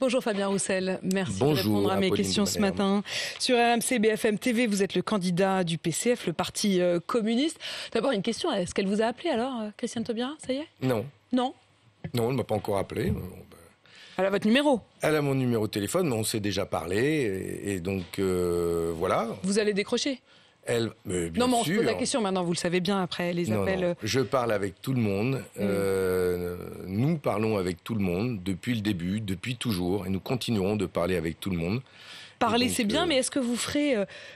Bonjour Fabien Roussel, merci Bonjour, de répondre à mes questions ce matin. Sur RMC BFM TV, vous êtes le candidat du PCF, le parti communiste. D'abord une question, est-ce qu'elle vous a appelé alors, Christiane Taubira, ça y est? Non. Non, Non, elle ne m'a pas encore appelé. elle a votre numéro. Elle a mon numéro de téléphone, mais on s'est déjà parlé, et donc voilà. Vous allez décrocher? Elle, bien non, mais on se sûr. pose la question maintenant, vous le savez bien après les appels. Non. Je parle avec tout le monde. Nous parlons avec tout le monde depuis le début, depuis toujours, et nous continuerons de parler avec tout le monde. Parler, donc, c'est bien, mais est-ce que vous ferez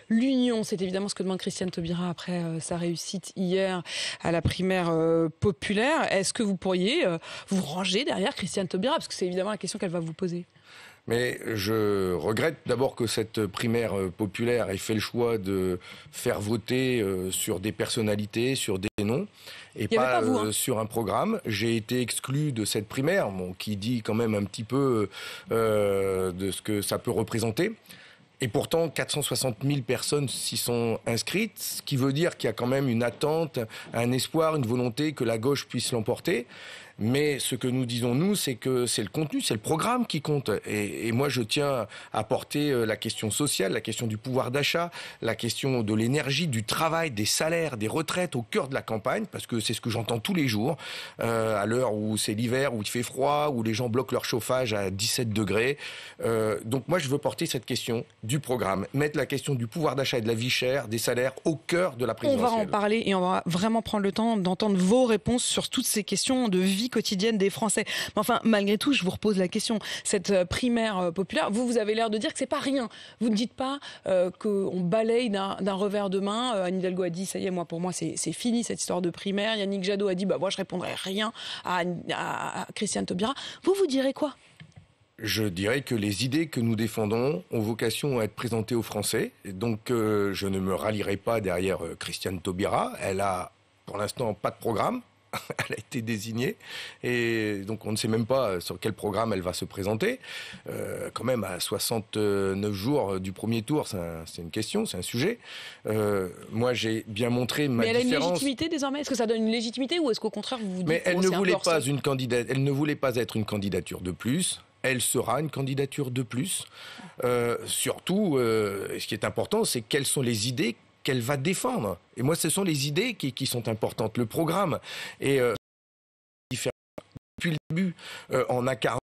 l'union? C'est évidemment ce que demande Christiane Taubira après sa réussite hier à la primaire populaire. Est-ce que vous pourriez vous ranger derrière Christiane Taubira? Parce que c'est évidemment la question qu'elle va vous poser. Mais je regrette d'abord que cette primaire populaire ait fait le choix de faire voter sur des personnalités, sur des noms, et pas vous, sur un programme. J'ai été exclu de cette primaire, qui dit quand même un petit peu de ce que ça peut représenter. Et pourtant, 460 000 personnes s'y sont inscrites, ce qui veut dire qu'il y a quand même une attente, un espoir, une volonté que la gauche puisse l'emporter. Mais ce que nous disons, nous, c'est que c'est le contenu, c'est le programme qui compte. Et moi, je tiens à porter la question sociale, la question du pouvoir d'achat, la question de l'énergie, du travail, des salaires, des retraites au cœur de la campagne, parce que c'est ce que j'entends tous les jours, à l'heure où c'est l'hiver, où il fait froid, où les gens bloquent leur chauffage à 17 degrés. Donc moi, je veux porter cette question du programme, mettre la question du pouvoir d'achat et de la vie chère, des salaires au cœur de la présidentielle. On va en parler et on va vraiment prendre le temps d'entendre vos réponses sur toutes ces questions de vie quotidienne des Français. Mais enfin, malgré tout, je vous repose la question. Cette primaire populaire, vous avez l'air de dire que c'est pas rien. Vous ne dites pas qu'on balaye d'un revers de main. Anne Hidalgo a dit, ça y est, pour moi, c'est fini cette histoire de primaire. Yannick Jadot a dit, moi, je répondrai rien à Christiane Taubira. Vous direz quoi? Je dirais que les idées que nous défendons ont vocation à être présentées aux Français. Et donc, je ne me rallierai pas derrière Christiane Taubira. Elle a, pour l'instant, pas de programme. Elle a été désignée et donc on ne sait même pas sur quel programme elle va se présenter. Quand même à 69 jours du premier tour, c'est une question, c'est un sujet. Moi, j'ai bien montré ma différence. Mais elle a une légitimité désormais? Est-ce que ça donne une légitimité ou est-ce qu'au contraire vous vous dites... Mais elle ne voulait pas être une candidature de plus. Elle sera une candidature de plus. Surtout, ce qui est important, c'est quelles sont les idées qu'elle va défendre. Et moi, ce sont les idées qui sont importantes, le programme. Et depuis le début, en incarnant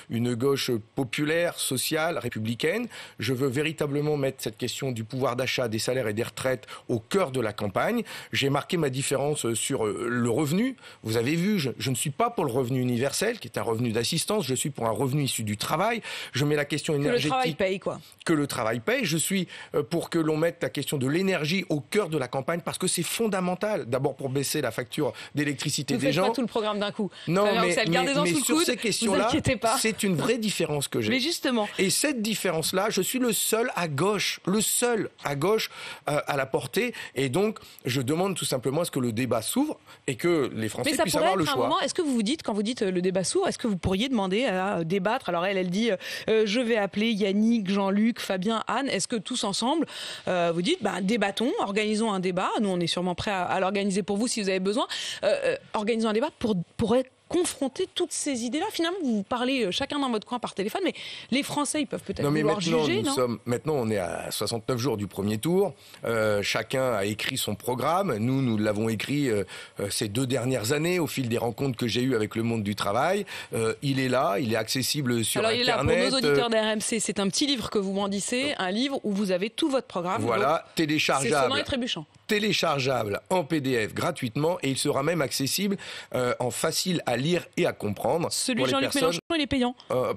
une gauche populaire, sociale, républicaine, je veux véritablement mettre cette question du pouvoir d'achat, des salaires et des retraites au cœur de la campagne. J'ai marqué ma différence sur le revenu. Vous avez vu, je ne suis pas pour le revenu universel, qui est un revenu d'assistance. Je suis pour un revenu issu du travail. Je mets la question énergétique. Que le travail paye, quoi. Que le travail paye. Je suis pour que l'on mette la question de l'énergie au cœur de la campagne, parce que c'est fondamental. D'abord pour baisser la facture d'électricité des gens. Ne faites pas tout le programme d'un coup. Non, mais sur ces questions-là, c'est une vraie différence que j'ai. Mais justement. Et cette différence-là, je suis le seul à gauche à la porter. Et donc, je demande tout simplement à ce que le débat s'ouvre et que les Français puissent avoir le choix. Est-ce que vous dites, quand vous dites le débat s'ouvre, est-ce que vous pourriez demander à débattre? Alors elle dit, je vais appeler Yannick, Jean-Luc, Fabien, Anne. Est-ce que tous ensemble, vous dites, débattons, organisons un débat. Nous, on est sûrement prêts à l'organiser pour vous si vous avez besoin. Organisons un débat pour être confronter toutes ces idées-là. Finalement, vous parlez chacun dans votre coin par téléphone, mais les Français, ils peuvent peut-être vouloir juger, non? Maintenant, on est à 69 jours du premier tour. Chacun a écrit son programme. Nous l'avons écrit ces 2 dernières années, au fil des rencontres que j'ai eues avec le monde du travail. Il est là, il est accessible sur Internet. Alors, il est là pour nos auditeurs d'RMC. C'est un petit livre que vous brandissez, un livre où vous avez tout votre programme. Voilà, donc, téléchargeable. C'est sonnant et trébuchant. Téléchargeable en PDF gratuitement, et il sera même accessible en facile à lire et à comprendre. Celui de Jean-Luc Mélenchon, il est payant.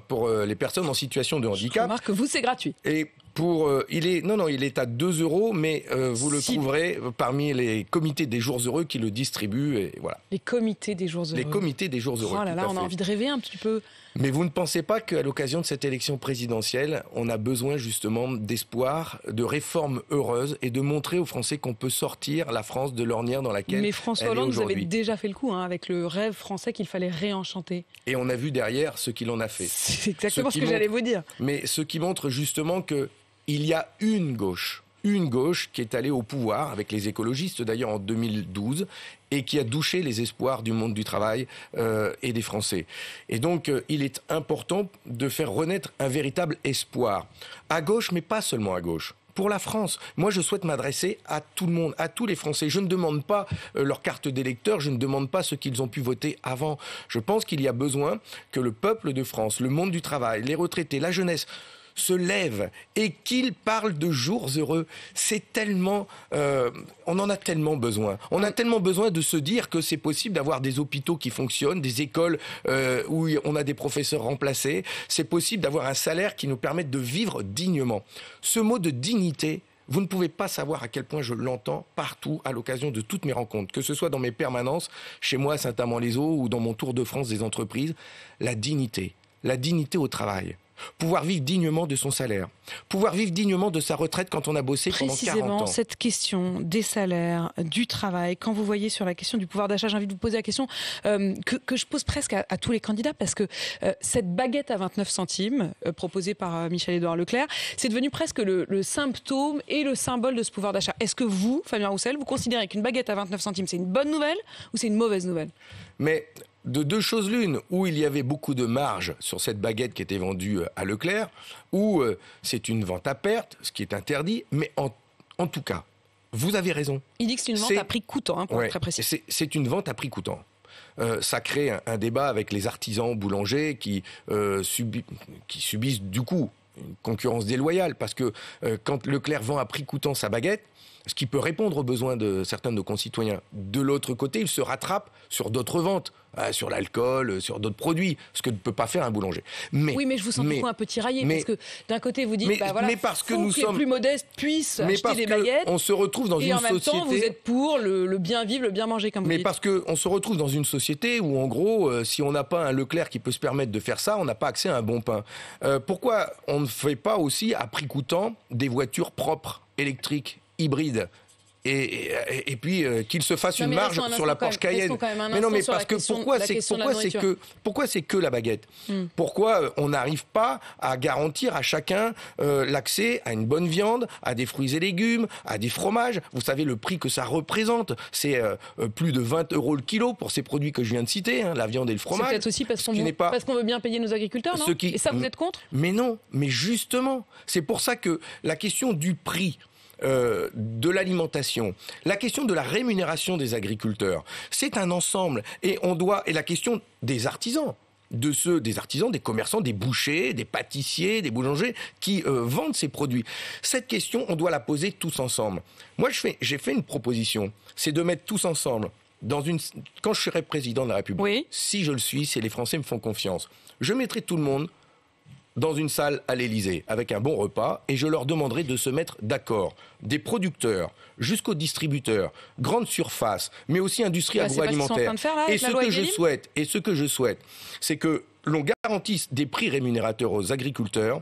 Pour les personnes en situation de handicap. Je remarque que vous, c'est gratuit. Et il est à 2 €, mais vous le trouverez parmi les comités des jours heureux qui le distribuent, et voilà. Les comités des jours heureux. Les comités des jours heureux. Oh là là, on a envie de rêver un petit peu. Mais vous ne pensez pas qu'à l'occasion de cette élection présidentielle, on a besoin justement d'espoir, de réformes heureuses, et de montrer aux Français qu'on peut sortir la France de l'ornière dans laquelle elle est aujourd'hui. Mais François Hollande, vous avez déjà fait le coup avec le rêve français qu'il fallait réenchanter. Et on a vu derrière ce qu'il en a fait. C'est exactement ce que j'allais vous dire. Mais ce qui montre justement qu'il y a une gauche. une gauche qui est allée au pouvoir, avec les écologistes d'ailleurs en 2012, et qui a douché les espoirs du monde du travail et des Français. Et donc, il est important de faire renaître un véritable espoir. À gauche, mais pas seulement à gauche. Pour la France, moi je souhaite m'adresser à tout le monde, à tous les Français. Je ne demande pas leur carte d'électeur, je ne demande pas ce qu'ils ont pu voter avant. Je pense qu'il y a besoin que le peuple de France, le monde du travail, les retraités, la jeunesse se lèvent et qu'ils parlent de jours heureux. C'est tellement... on en a tellement besoin. On a tellement besoin de se dire que c'est possible d'avoir des hôpitaux qui fonctionnent, des écoles où on a des professeurs remplacés. C'est possible d'avoir un salaire qui nous permette de vivre dignement. Ce mot de dignité, vous ne pouvez pas savoir à quel point je l'entends partout à l'occasion de toutes mes rencontres, que ce soit dans mes permanences, chez moi à Saint-Amand-les-Eaux ou dans mon tour de France des entreprises. La dignité au travail. Pouvoir vivre dignement de son salaire, pouvoir vivre dignement de sa retraite quand on a bossé pendant 40 ans. Précisément, cette question des salaires, du travail, quand vous voyez sur la question du pouvoir d'achat, j'ai envie de vous poser la question que je pose presque à tous les candidats, parce que cette baguette à 29 centimes, proposée par Michel-Édouard Leclerc, c'est devenu presque le symptôme et le symbole de ce pouvoir d'achat. Est-ce que vous, Fabien Roussel, vous considérez qu'une baguette à 29 centimes, c'est une bonne nouvelle ou c'est une mauvaise nouvelle ? Mais de deux choses l'une, où il y avait beaucoup de marge sur cette baguette qui était vendue à Leclerc, où c'est une vente à perte, ce qui est interdit, mais en tout cas, vous avez raison. Il dit que c'est une vente à prix coûtant, pour être très précis. C'est une vente à prix coûtant. Ça crée un débat avec les artisans boulangers qui subissent du coup une concurrence déloyale, parce que quand Leclerc vend à prix coûtant sa baguette, ce qui peut répondre aux besoins de certains de nos concitoyens. De l'autre côté, il se rattrape sur d'autres ventes, sur l'alcool, sur d'autres produits, ce que ne peut pas faire un boulanger. Mais je vous sens beaucoup un peu tiraillé, parce que d'un côté vous dites, faut que les plus modestes puissent acheter des baguettes, on se retrouve dans une société... Et en même temps, vous êtes pour le bien vivre, le bien manger, comme vous dites. Mais parce qu'on se retrouve dans une société où, en gros, si on n'a pas un Leclerc qui peut se permettre de faire ça, on n'a pas accès à un bon pain. Pourquoi on ne fait pas aussi, à prix coûtant, des voitures propres, électriques, hybride, et puis qu'il se fasse une marge sur la Porsche Cayenne. Mais non, mais parce que pourquoi c'est que la baguette ? Pourquoi on n'arrive pas à garantir à chacun l'accès à une bonne viande, à des fruits et légumes, à des fromages ? Vous savez le prix que ça représente, c'est plus de 20 € le kilo pour ces produits que je viens de citer, la viande et le fromage. C'est peut-être aussi parce qu'on veut bien payer nos agriculteurs, non ? Et ça, vous êtes contre ? Mais non, mais justement, c'est pour ça que la question du prix de l'alimentation, la question de la rémunération des agriculteurs, c'est un ensemble. Et la question des artisans, des commerçants, des bouchers, des pâtissiers, des boulangers qui vendent ces produits. Cette question, on doit la poser tous ensemble. Moi, j'ai fait une proposition, c'est de mettre tous ensemble quand je serai président de la République, si je le suis, si les Français me font confiance, je mettrai tout le monde dans une salle à l'Élysée avec un bon repas et je leur demanderai de se mettre d'accord. Des producteurs jusqu'aux distributeurs, grandes surfaces, mais aussi industrie agroalimentaire. Et ce que je souhaite, c'est que l'on garantisse des prix rémunérateurs aux agriculteurs,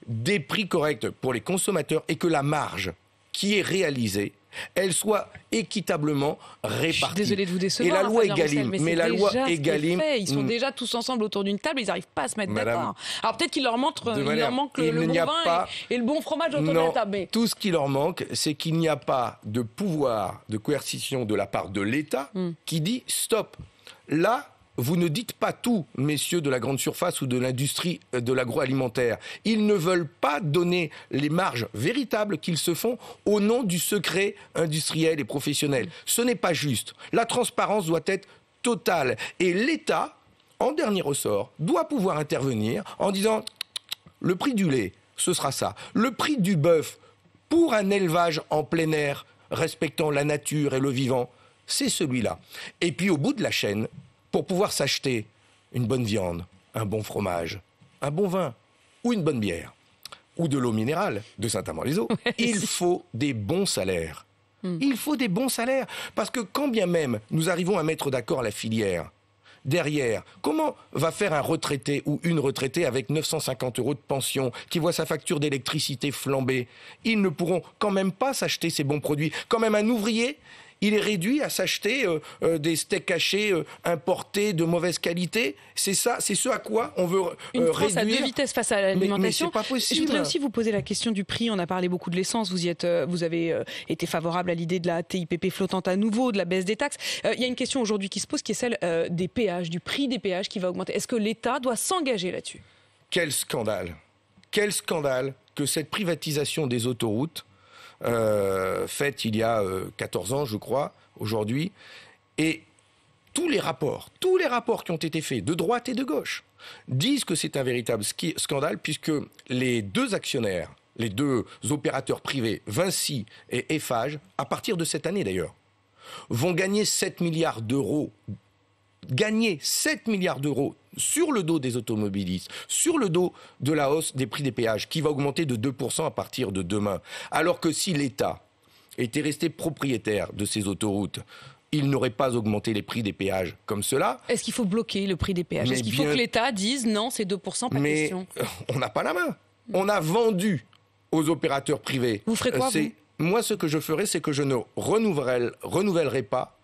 des prix corrects pour les consommateurs et que la marge qui est réalisée, elle soit équitablement répartie. Je suis désolée de vous décevoir. Et la loi Egalim, mais la loi Egalim, ils sont déjà tous ensemble autour d'une table, ils n'arrivent pas à se mettre d'accord. Alors peut-être qu'il leur manque le bon vin et le bon fromage autour de la table. Mais... Tout ce qui leur manque, c'est qu'il n'y a pas de pouvoir de coercition de la part de l'État qui dit stop. Là, vous ne dites pas tout, messieurs de la grande surface ou de l'industrie de l'agroalimentaire. Ils ne veulent pas donner les marges véritables qu'ils se font au nom du secret industriel et professionnel. Ce n'est pas juste. La transparence doit être totale. Et l'État, en dernier ressort, doit pouvoir intervenir en disant le prix du lait, ce sera ça. Le prix du bœuf pour un élevage en plein air, respectant la nature et le vivant, c'est celui-là. Et puis au bout de la chaîne, pour pouvoir s'acheter une bonne viande, un bon fromage, un bon vin ou une bonne bière, ou de l'eau minérale de Saint-Amand-les-Eaux, il faut des bons salaires. Il faut des bons salaires. Parce que quand bien même nous arrivons à mettre d'accord la filière, derrière, comment va faire un retraité ou une retraitée avec 950 € de pension qui voit sa facture d'électricité flamber ? Ils ne pourront quand même pas s'acheter ces bons produits. Quand même un ouvrier il est réduit à s'acheter des steaks hachés importés de mauvaise qualité. C'est ça, c'est ce à quoi on veut une France réduire. À deux vitesses face à l'alimentation. Mais c'est pas possible. Je voudrais aussi vous poser la question du prix. On a parlé beaucoup de l'essence. Vous avez été favorable à l'idée de la TIPP flottante à nouveau, de la baisse des taxes. Il y a une question aujourd'hui qui se pose, qui est celle des péages, du prix des péages qui va augmenter. Est-ce que l'État doit s'engager là-dessus ? Quel scandale que cette privatisation des autoroutes, faite il y a 14 ans, je crois, aujourd'hui, et tous les rapports qui ont été faits, de droite et de gauche, disent que c'est un véritable scandale, puisque les deux actionnaires, les deux opérateurs privés, Vinci et Eiffage, à partir de cette année d'ailleurs, vont gagner 7 milliards d'euros. Gagner 7 milliards d'euros sur le dos des automobilistes, sur le dos de la hausse des prix des péages, qui va augmenter de 2% à partir de demain. Alors que si l'État était resté propriétaire de ces autoroutes, il n'aurait pas augmenté les prix des péages comme cela. Est-ce qu'il faut bloquer le prix des péages ? Est-ce qu'il faut que l'État dise non, c'est 2%, pas question ? Mais on n'a pas la main. On a vendu aux opérateurs privés. Vous ferez quoi, vous ? Moi, ce que je ferai, c'est que je ne renouvellerai pas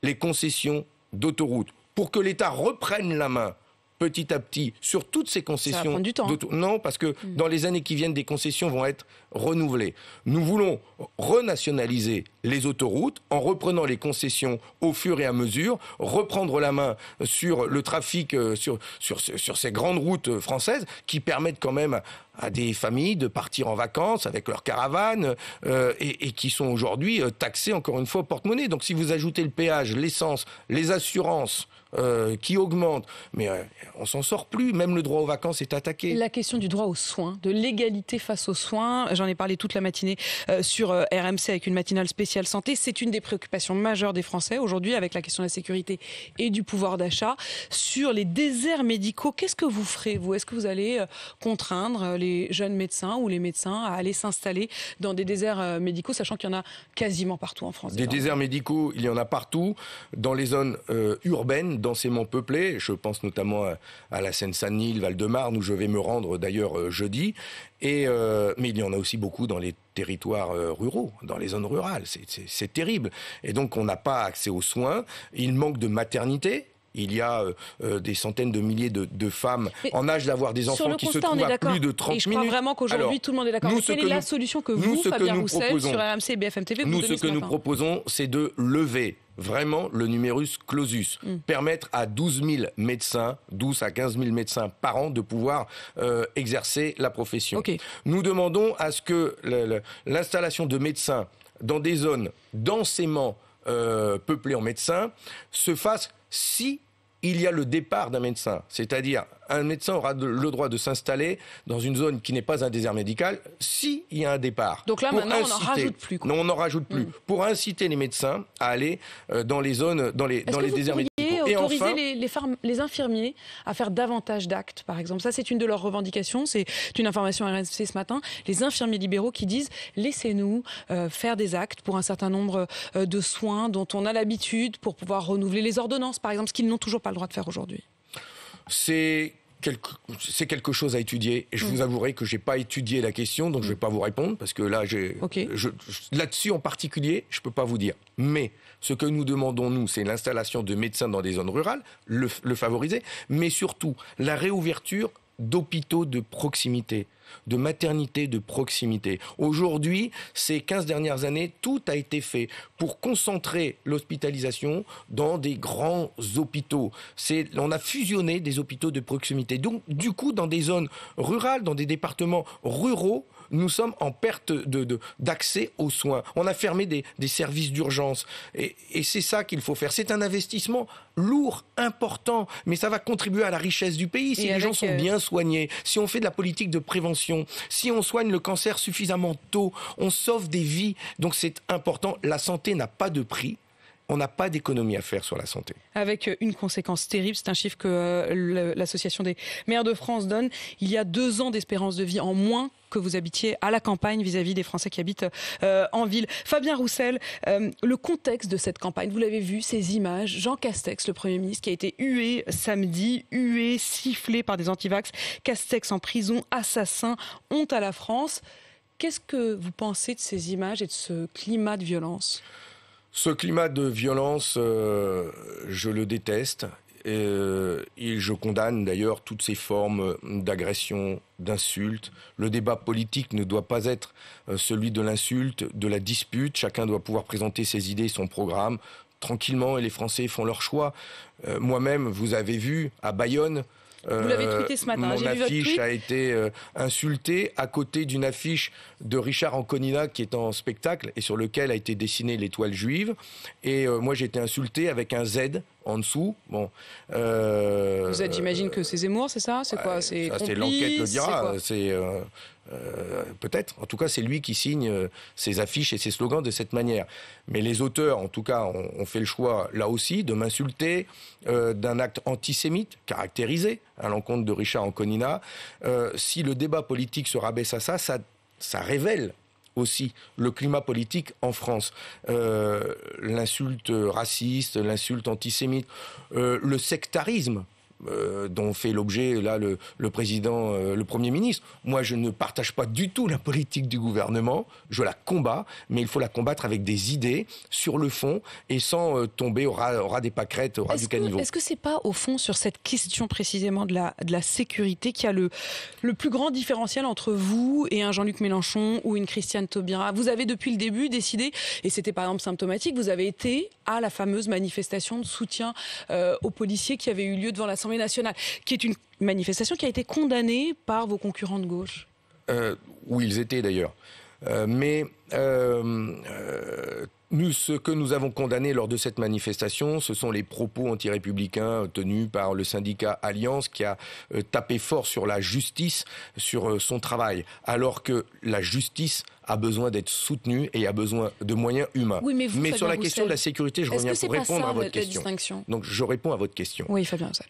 les concessions d'autoroutes pour que l'État reprenne la main petit à petit sur toutes ces concessions. Ça va prendre du temps. Non, parce que dans les années qui viennent, des concessions vont être renouvelées. Nous voulons renationaliser les autoroutes en reprenant les concessions au fur et à mesure, reprendre la main sur le trafic, sur ces grandes routes françaises qui permettent quand même à des familles de partir en vacances avec leurs caravanes et qui sont aujourd'hui taxées encore une fois au porte-monnaie. Donc si vous ajoutez le péage, l'essence, les assurances qui augmentent, mais on s'en sort plus, même le droit aux vacances est attaqué. La question du droit aux soins, de l'égalité face aux soins, j'en ai parlé toute la matinée sur RMC avec une matinale spéciale santé, c'est une des préoccupations majeures des Français aujourd'hui avec la question de la sécurité et du pouvoir d'achat. Sur les déserts médicaux, qu'est-ce que vous ferez, vous ? Est-ce que vous allez contraindre les jeunes médecins ou les médecins à aller s'installer dans des déserts médicaux, sachant qu'il y en a quasiment partout en France ? Des déserts médicaux, il y en a partout, dans les zones urbaines, densément peuplées. Je pense notamment à la Seine-Saint-Denis, le Val-de-Marne, où je vais me rendre d'ailleurs jeudi. Mais il y en a aussi beaucoup dans les territoires ruraux, dans les zones rurales. C'est terrible. Et donc on n'a pas accès aux soins. Il manque de maternité. Il y a des centaines de milliers de femmes en âge d'avoir des enfants qui se trouvent à plus de 30 minutes. Et je crois vraiment qu'aujourd'hui, tout le monde est d'accord. Mais quelle est la solution que vous, Fabien Roussel, sur RMC et BFM TV, vous donnez ce matin ? Nous, ce que nous proposons, c'est de lever vraiment le numerus clausus. Permettre à 12 000 médecins, 12 à 15 000 médecins par an de pouvoir exercer la profession. Okay. Nous demandons à ce que l'installation de médecins dans des zones densément peuplées en médecins se fasse si il y a le départ d'un médecin, c'est-à-dire un médecin aura le droit de s'installer dans une zone qui n'est pas un désert médical s'il y a un départ. Donc là, maintenant, on n'en rajoute plus. Non, on n'en rajoute plus. Pour inciter les médecins à aller dans les zones, dans les déserts médicaux. Et autoriser les infirmiers à faire davantage d'actes, par exemple. Ça, c'est une de leurs revendications. C'est une information RMC ce matin. Les infirmiers libéraux qui disent « Laissez-nous faire des actes pour un certain nombre de soins dont on a l'habitude pour pouvoir renouveler les ordonnances, par exemple, ce qu'ils n'ont toujours pas le droit de faire aujourd'hui. » C'est quelque chose à étudier. Et je vous avouerai que je n'ai pas étudié la question, donc je ne vais pas vous répondre, parce que là, là-dessus en particulier, je ne peux pas vous dire. Mais ce que nous demandons, nous, c'est l'installation de médecins dans des zones rurales, le favoriser, mais surtout la réouverture d'hôpitaux de proximité, de maternité de proximité. Aujourd'hui, ces 15 dernières années, tout a été fait pour concentrer l'hospitalisation dans des grands hôpitaux. On a fusionné des hôpitaux de proximité. Donc, du coup, dans des zones rurales, dans des départements ruraux, nous sommes en perte d'accès aux soins. On a fermé des services d'urgence. Et c'est ça qu'il faut faire. C'est un investissement lourd, important, mais ça va contribuer à la richesse du pays si les gens sont bien soignés, si on fait de la politique de prévention, si on soigne le cancer suffisamment tôt, on sauve des vies. Donc c'est important. La santé n'a pas de prix. On n'a pas d'économie à faire sur la santé. Avec une conséquence terrible, c'est un chiffre que l'Association des maires de France donne. Il y a 2 ans d'espérance de vie en moins que vous habitiez à la campagne vis-à-vis des Français qui habitent en ville. Fabien Roussel, le contexte de cette campagne, vous l'avez vu, ces images, Jean Castex, le Premier ministre, qui a été hué samedi, sifflé par des antivax, Castex en prison, assassin, honte à la France. Qu'est-ce que vous pensez de ces images et de ce climat de violence ? Ce climat de violence, je le déteste. Et je condamne d'ailleurs toutes ces formes d'agression, d'insultes. Le débat politique ne doit pas être celui de l'insulte, de la dispute. Chacun doit pouvoir présenter ses idées, son programme, tranquillement, et les Français font leur choix. Moi-même, vous avez vu, à Bayonne, vous l'avez tweeté ce matin, mon j'ai vu votre affiche tweet. a été insultée à côté d'une affiche de Richard Anconina qui est en spectacle et sur lequel a été dessinée l'étoile juive. Et moi, j'ai été insulté avec un Z en dessous. Bon, Vous êtes, j'imagine que c'est Zemmour, c'est ça? C'est quoi? C'est ça, c'est complice, l'enquête le dira. c'est Peut-être. En tout cas, c'est lui qui signe ses affiches et ses slogans de cette manière. Mais les auteurs, en tout cas, ont fait le choix, là aussi, de m'insulter d'un acte antisémite caractérisé à l'encontre de Richard Anconina. Si le débat politique se rabaisse à ça révèle aussi le climat politique en France. L'insulte raciste, l'insulte antisémite, le sectarisme dont fait l'objet là le président, le Premier ministre. Moi, je ne partage pas du tout la politique du gouvernement. Je la combats, mais il faut la combattre avec des idées sur le fond et sans tomber au ras des pâquerettes, au ras du caniveau. Est-ce que c'est pas au fond sur cette question précisément de la sécurité qu'il y a le plus grand différentiel entre vous et un Jean-Luc Mélenchon ou une Christiane Taubira? Vous avez depuis le début décidé, et c'était par exemple symptomatique, vous avez été à la fameuse manifestation de soutien aux policiers qui avait eu lieu devant l'Assemblée nationale, qui est une manifestation qui a été condamnée par vos concurrents de gauche. Où ils étaient d'ailleurs. Mais nous, ce que nous avons condamné lors de cette manifestation, ce sont les propos anti-républicains tenus par le syndicat Alliance qui a tapé fort sur la justice, sur son travail, alors que la justice a besoin d'être soutenue et a besoin de moyens humains. Oui, mais sur la question de la sécurité, je reviens pour répondre à votre question. Donc je réponds à votre question. Oui, Fabien Roussel.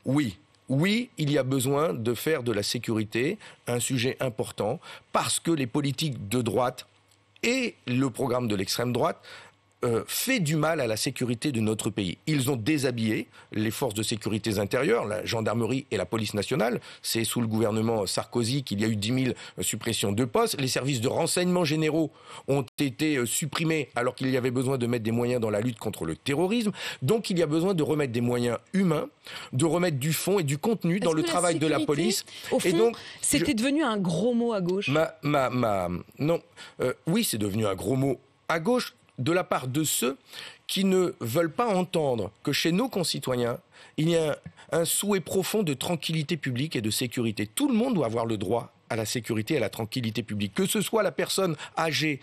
Oui, il y a besoin de faire de la sécurité un sujet important parce que les politiques de droite et le programme de l'extrême droite fait du mal à la sécurité de notre pays. Ils ont déshabillé les forces de sécurité intérieures, la gendarmerie et la police nationale. C'est sous le gouvernement Sarkozy qu'il y a eu 10 000 suppressions de postes. Les services de renseignement généraux ont été supprimés alors qu'il y avait besoin de mettre des moyens dans la lutte contre le terrorisme. Donc il y a besoin de remettre des moyens humains, de remettre du fond et du contenu dans le travail de la police. Au fond, et donc, c'était devenu un gros mot à gauche. Oui, c'est devenu un gros mot à gauche, de la part de ceux qui ne veulent pas entendre que chez nos concitoyens, il y a un souhait profond de tranquillité publique et de sécurité. Tout le monde doit avoir le droit à la sécurité et à la tranquillité publique. Que ce soit la personne âgée,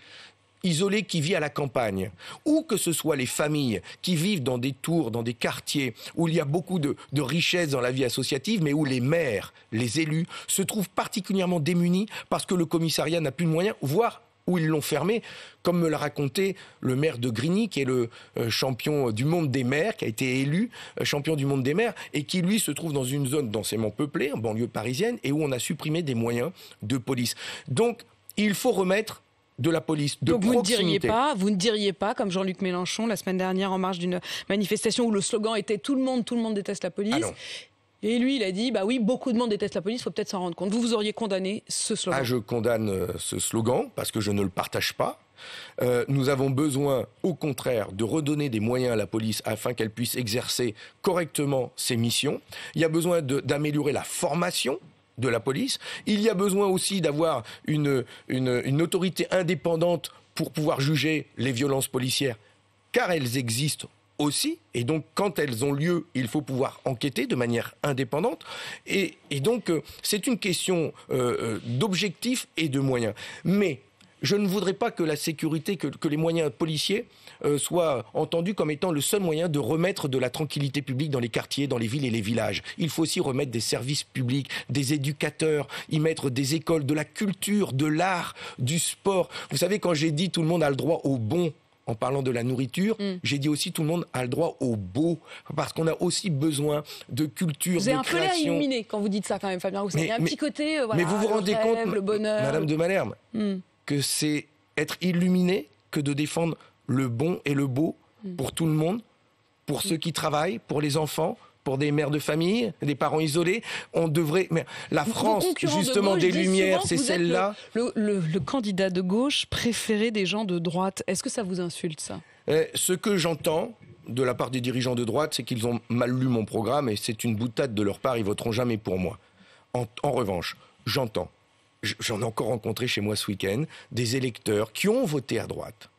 isolée qui vit à la campagne, ou que ce soit les familles qui vivent dans des tours, dans des quartiers où il y a beaucoup de richesses dans la vie associative, mais où les maires, les élus se trouvent particulièrement démunis parce que le commissariat n'a plus de moyens, voire où ils l'ont fermé, comme me l'a raconté le maire de Grigny, qui est le champion du monde des maires, qui a été élu champion du monde des maires, et qui, lui, se trouve dans une zone densément peuplée, en banlieue parisienne, et où on a supprimé des moyens de police. Donc, il faut remettre de la police de Donc proximité. Vous ne diriez pas, comme Jean-Luc Mélenchon, la semaine dernière, en marge d'une manifestation où le slogan était « Tout le monde déteste la police ». Et lui, il a dit, bah oui, beaucoup de monde déteste la police, il faut peut-être s'en rendre compte. Vous auriez condamné ce slogan? Je condamne ce slogan parce que je ne le partage pas. Nous avons besoin, au contraire, de redonner des moyens à la police afin qu'elle puisse exercer correctement ses missions. Il y a besoin d'améliorer la formation de la police. Il y a besoin aussi d'avoir une autorité indépendante pour pouvoir juger les violences policières, car elles existent aussi, et donc quand elles ont lieu, il faut pouvoir enquêter de manière indépendante, et donc c'est une question d'objectifs et de moyens. Mais je ne voudrais pas que la sécurité, que les moyens policiers soient entendus comme étant le seul moyen de remettre de la tranquillité publique dans les quartiers, dans les villes et les villages. Il faut aussi remettre des services publics, des éducateurs, y mettre des écoles, de la culture, de l'art, du sport. Vous savez, quand j'ai dit tout le monde a le droit au bon, en parlant de la nourriture, j'ai dit aussi tout le monde a le droit au beau, parce qu'on a aussi besoin de culture, de création. Vous avez un peu l'air illuminé quand vous dites ça quand même, Fabien Roussel. Il y a un petit côté, voilà, mais vous vous rendez compte, le bonheur, Madame de Malherbe, que c'est être illuminé que de défendre le bon et le beau pour tout le monde, pour ceux qui travaillent, pour les enfants, pour des mères de famille, des parents isolés. On devrait... Mais la France, justement, des Lumières, c'est celle-là. Le candidat de gauche préféré des gens de droite. Est-ce que ça vous insulte, ça? Ce que j'entends de la part des dirigeants de droite, c'est qu'ils ont mal lu mon programme et c'est une boutade de leur part, ils voteront jamais pour moi. En revanche, j'entends, j'en ai encore rencontré chez moi ce week-end, des électeurs qui ont voté à droite,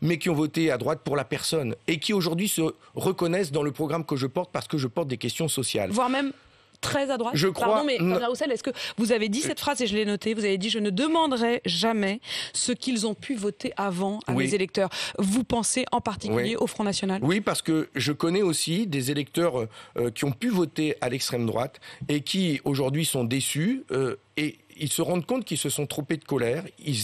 mais qui ont voté à droite pour la personne et qui aujourd'hui se reconnaissent dans le programme que je porte parce que je porte des questions sociales. Voire même très à droite. Je crois. Pardon, mais Fabien Roussel, est-ce que vous avez dit cette phrase et je l'ai notée? Vous avez dit: je ne demanderai jamais ce qu'ils ont pu voter avant à mes électeurs. Vous pensez en particulier au Front National? Oui, parce que je connais aussi des électeurs qui ont pu voter à l'extrême droite et qui aujourd'hui sont déçus et ils se rendent compte qu'ils se sont trompés de colère. Ils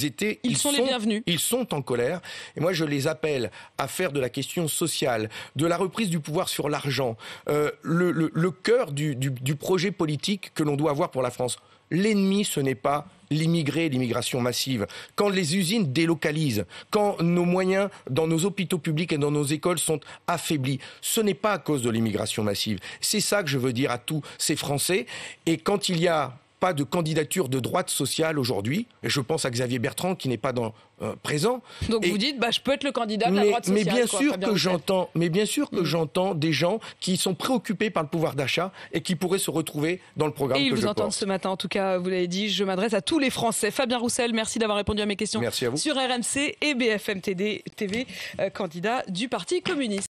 sont les bienvenus. Ils sont en colère. Et moi, je les appelle à faire de la question sociale, de la reprise du pouvoir sur l'argent, le cœur du projet politique que l'on doit avoir pour la France. L'ennemi, ce n'est pas l'immigration massive. Quand les usines délocalisent, quand nos moyens dans nos hôpitaux publics et dans nos écoles sont affaiblis, ce n'est pas à cause de l'immigration massive. C'est ça que je veux dire à tous ces Français. Et quand il y a pas de candidature de droite sociale aujourd'hui, et je pense à Xavier Bertrand qui n'est pas présent. Donc vous dites, je peux être le candidat de la droite sociale. Mais bien sûr que j'entends des gens qui sont préoccupés par le pouvoir d'achat et qui pourraient se retrouver dans le programme que je porte. Et ils vous entendent ce matin, en tout cas, vous l'avez dit, je m'adresse à tous les Français. Fabien Roussel, merci d'avoir répondu à mes questions. Merci à vous. Sur RMC et BFM TV, candidat du Parti communiste.